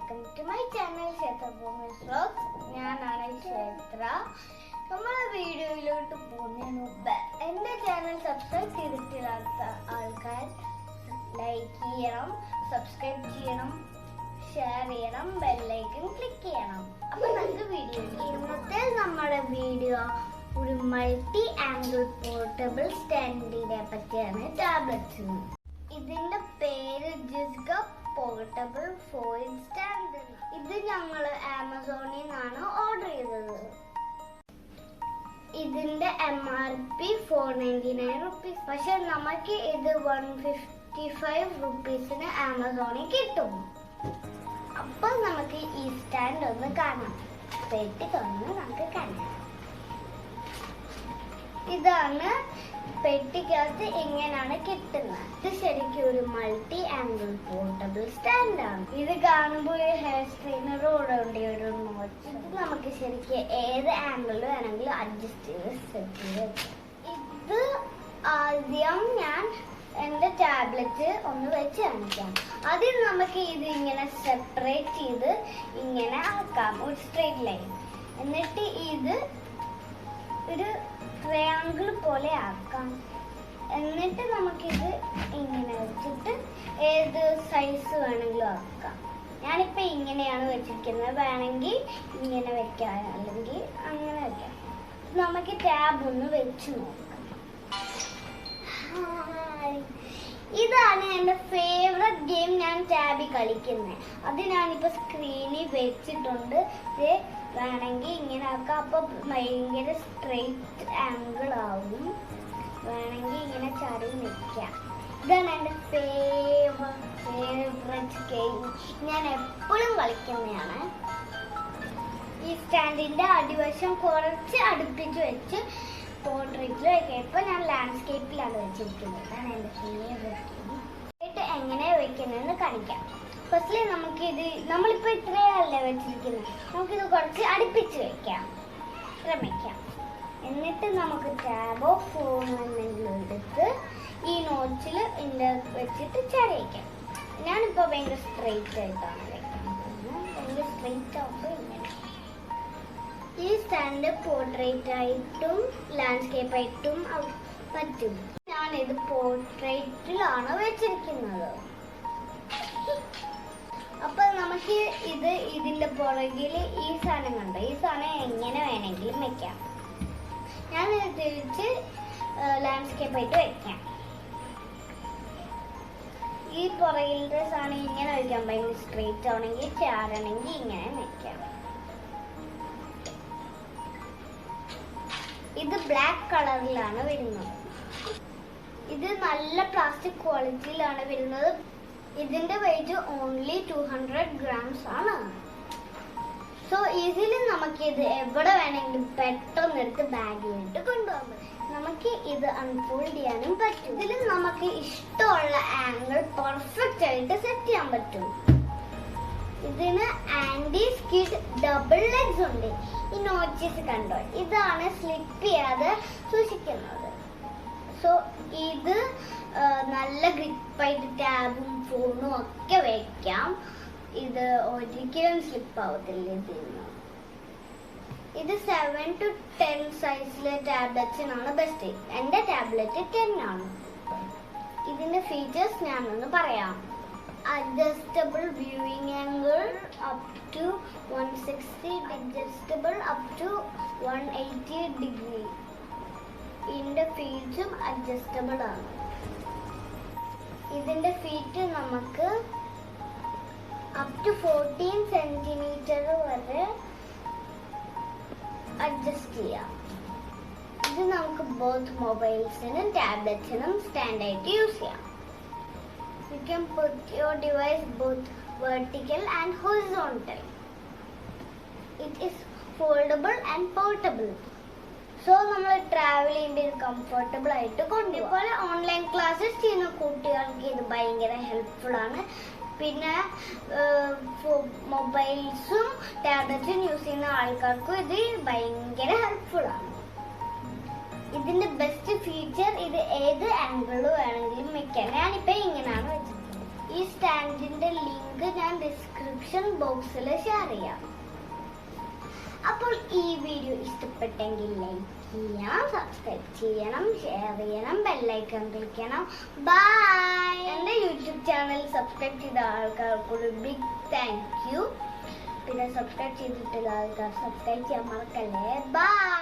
welcome to my channel KshethraBhoomi'sVlogs. ഞാനാണ് ക്ഷേത്ര. നമ്മുടെ വീഡിയോയിലോട്ട് പോകുന്നതിന് മുമ്പ് എൻ്റെ ചാനൽ സബ്സ്ക്രൈബ് ചെയ്തിട്ടില്ലാത്ത ആൾക്കാർ ലൈക്ക് ചെയ്യണം, സബ്സ്ക്രൈബ് ചെയ്യണം, ഷെയർ ചെയ്യണം, ബെല്ലൈക്കൺ ക്ലിക്ക് ചെയ്യണം. അപ്പോൾ നമുക്ക് വീഡിയോ ഇന്നത്തെ നമ്മുടെ വീഡിയോ ഒരു മൾട്ടി ആംഗിൾ പോർട്ടബിൾ സ്റ്റാൻഡിനെ പറ്റിയാണ്. ടാബ്ലറ്റ്സ്. ഇതിന്റെ പേര് GIZGA പോർട്ടബിൾ ഫോയിൽ സ്റ്റാൻഡ്. ഇത് ഞങ്ങൾ ആമസോണിൽ നിന്നാണ് ഓർഡർ ചെയ്തത്. ഇതിന്റെ MRP 499 റുപ്പീസ്. പക്ഷെ നമുക്ക് ഇത് 155 റുപ്പീസിന് ആമസോണിൽ കിട്ടും. അപ്പോൾ നമുക്ക് ഈ സ്റ്റാൻഡ് ഒന്ന് കാണാം. പെട്ടി തുറന്ന് നമുക്ക് കാണാം. ഇതാണ് പെട്ടിക്കകത്ത് എങ്ങനെയാണ് കിട്ടുന്നത്. ഇത് ശരിക്കും ഒരു മൾട്ടി ആംഗിൾ പോർട്ടബിൾ സ്റ്റാൻഡ് ആണ്. ഇത് കാണുമ്പോൾ ഒരു ഹെയർ സ്ട്രെയിനറോടെ ഉണ്ട് ഒരു നോച്ച്. ഇത് നമുക്ക് ശരിക്കും ഏത് ആംഗിളിൽ വേണമെങ്കിലും അഡ്ജസ്റ്റ് ചെയ്ത് സെറ്റ് ചെയ്ത്. ഇത് ആദ്യം ഞാൻ എൻ്റെ ടാബ്ലറ്റ് ഒന്ന് വെച്ച് കാണിക്കാം. ആദ്യം നമുക്ക് ഇത് ഇങ്ങനെ സെപ്പറേറ്റ് ചെയ്ത് ഇങ്ങനെ ആക്കാം, ഒരു സ്ട്രെയിറ്റ് ലൈൻ. എന്നിട്ട് ഇത് ഒരു ട്രയാങ്കിൾ പോലെ ആക്കാം. എന്നിട്ട് നമുക്കിത് ഇങ്ങനെ വെച്ചിട്ട് ഏത് സൈസ് വേണമെങ്കിലും ആക്കാം. ഞാനിപ്പോൾ ഇങ്ങനെയാണ് വെച്ചിരിക്കുന്നത്. വേണമെങ്കിൽ ഇങ്ങനെ വെക്കാം, അല്ലെങ്കിൽ അങ്ങനെ വെക്കാം. നമുക്ക് ടാബ് ഒന്ന് വെച്ച് നോക്കാം. ഇതാണ് എൻ്റെ ഫേവറേറ്റ് ഗെയിം. ഞാൻ ടാബിൽ കളിക്കുന്നത്. അത് ഞാനിപ്പോൾ സ്ക്രീനിൽ വെച്ചിട്ടുണ്ട്. വേണമെങ്കിൽ ഇങ്ങനെ ആക്കാം. അപ്പോൾ ഭയങ്കര സ്ട്രെയിറ്റ് ആംഗിൾ ആവും. വേണമെങ്കിൽ ഇങ്ങനെ ചരി നിൽക്കാം. ഇതാണ് എൻ്റെ ഫേവറേറ്റ് ഗെയിം. ഞാൻ എപ്പോഴും കളിക്കുന്നതാണ്. ഈ സ്റ്റാൻഡിൻ്റെ അടിവശം കുറച്ച് അടുപ്പിച്ച് വെച്ച് പോർട്രേറ്റിൽ വയ്ക്കാം. ഇപ്പോൾ ഞാൻ ലാൻഡ്സ്കേപ്പിലാണ് വെച്ചിരിക്കുന്നത്. അതാണ് എൻ്റെ ഫേവറേറ്റ് ഗെയിം. എങ്ങനെയാണ് വെക്കുന്നതെന്ന് കാണിക്കാം. ഫസ്റ്റ്ലി നമുക്കിത് നമ്മളിപ്പോൾ ഇത്രയല്ലേ വെച്ചിരിക്കുന്നത്. നമുക്കിത് കുറച്ച് അടുപ്പിച്ച് വെക്കാം, ശ്രമിക്കാം. എന്നിട്ട് നമുക്ക് ടാബോ ഫോണോ എന്തെങ്കിലും എടുത്ത് ഈ നോച്ചിൽ ഇതിൻ്റെ വെച്ചിട്ട് ചരയിക്കാം. ഞാനിപ്പോൾ ഭയങ്കര സ്ട്രെയിറ്റ് ആയിട്ടാണ് വെക്കുന്നത്. ഭയങ്കര സ്ട്രെയിറ്റ് ആകുമ്പോൾ ഇങ്ങനെ. ഈ സ്റ്റാൻഡ് പോർട്രേറ്റ് ആയിട്ടും ലാൻഡ്സ്കേപ്പ് ആയിട്ടും പറ്റും. ഞാനിത് പോർട്രേറ്റിലാണ് വെച്ചിരിക്കുന്നത്. അപ്പൊ നമുക്ക് ഇതിന്റെ പുറകിൽ ഈ സാധനം കണ്ടോ, ഈ സാധനം എങ്ങനെ വേണമെങ്കിലും വെക്കാം. ഞാൻ ഇത് തിരിച്ച് ലാൻഡ്സ്കേപ്പ് ആയിട്ട് വെക്കാം. ഈ പുറകിലത്തെ സാധനം ഇങ്ങനെ വെക്കാം. ഭയങ്കര സ്ട്രെയിറ്റ് ആണെങ്കിൽ ചാരണമെങ്കിൽ ഇങ്ങനെ വെക്കാം. ഇത് ബ്ലാക്ക് കളറിലാണ് വരുന്നത്. ഇത് നല്ല പ്ലാസ്റ്റിക് ക്വാളിറ്റിയിലാണ് വരുന്നത്. ഇതിന്റെ വെയിറ്റ് ഓൺലി 200 grams ആണ്. സോ ഈസിലി നമുക്ക് ഇത് എവിടെ വേണമെങ്കിലും പെട്ടെന്ന് എടുത്ത് ബാഗിലിട്ട് കൊണ്ടുപോകാൻ പറ്റും. നമുക്ക് ഇത് അൺഫോൾഡ് ചെയ്യാനും പറ്റും. ഇതിൽ നമുക്ക് ഇഷ്ടമുള്ള ആംഗിൾ പെർഫെക്റ്റ് ആയിട്ട് സെറ്റ് ചെയ്യാൻ പറ്റും. ഇതിന് ആന്റി സ്കിഡ് ഡബിൾ ലെഗ്സ് ഉണ്ട്. ഈ നോച്ചസ് കണ്ടോ, ഇതാണ് സ്ലിപ്പ് ചെയ്യാതെ സൂക്ഷിക്കുന്നത്. സോ ഇത് നല്ല ഗ്രിപ്പായിട്ട് ടാബും ഫോണും ഒക്കെ വെക്കാം. ഇത് ഒരിക്കലും സ്ലിപ്പ് ആവത്തില്ല. ഇത് 7 to 10 സൈസിലെ ടാബ്ലറ്റ്സിനാണ് ബെസ്റ്റ്. എൻ്റെ ടാബ്ലറ്റ് 10 ആണ്. ഇതിന്റെ ഫീച്ചേഴ്സ് ഞാനൊന്ന് പറയാം. Adjustable viewing angle up to 160, adjustable up to 180 degree. ഇതിന്റെ ഫീറ്റും അഡ്ജസ്റ്റബിൾ ആണ്. ഇതിന്റെ ഫീറ്റ് നമുക്ക് അപ് ടു 14 സെന്റിമീറ്റർ വരെ അഡ്ജസ്റ്റ് ചെയ്യാം. ഇത് നമുക്ക് ബോത്ത് മൊബൈൽസിനും ടാബ്ലറ്റ്സിനും സ്റ്റാൻഡായിട്ട് യൂസ് ചെയ്യാം. You can put your device both vertical and horizontal. It is foldable and portable. So നമ്മൾ ട്രാവൽ ചെയ്യുമ്പോൾ കംഫർട്ടബിൾ ആയിട്ട് കൊണ്ടുപോകും. ഇതുപോലെ ഓൺലൈൻ ക്ലാസ്സസ് ചെയ്യുന്ന കുട്ടികൾക്ക് ഇത് ഭയങ്കര ഹെൽപ്ഫുൾ ആണ്. പിന്നെ മൊബൈൽസും ടാബ്ലറ്റ്സും യൂസ് ചെയ്യുന്ന ആൾക്കാർക്കും ഇത് ഭയങ്കര ഹെൽപ്ഫുൾ ആണ്. ഇതിന്റെ ബെസ്റ്റ് ഫീച്ചർ ഇത് ഏത് ആംഗിൾ വേണമെങ്കിലും വെക്കാം. ഞാനിപ്പോൾ ഇങ്ങനെയാണ് വെച്ചിട്ടുള്ളത്. ഈ ഈ സ്റ്റാൻഡിന്റെ ലിങ്ക് ഞാൻ ഡിസ്ക്രിപ്ഷൻ ബോക്സിൽ ഷെയർ ചെയ്യാം. അപ്പോൾ ഈ വീഡിയോ ഇഷ്ടപ്പെട്ടെങ്കിൽ ലൈക്ക് ചെയ്യണം, സബ്സ്ക്രൈബ് ചെയ്യണം, ഷെയർ ചെയ്യണം, ബെല്ലൈക്കൺ ക്ലിക്ക് ചെയ്യണം. ബൈ. എൻ്റെ യൂട്യൂബ് ചാനൽ സബ്സ്ക്രൈബ് ചെയ്ത ആൾക്കാർക്കൊരു ബിഗ് താങ്ക് യു. പിന്നെ സബ്സ്ക്രൈബ് ചെയ്തിട്ടുള്ള ആൾക്കാർ സബ്സ്ക്രൈബ് ചെയ്യാൻ മറക്കല്ലേ. ബൈ.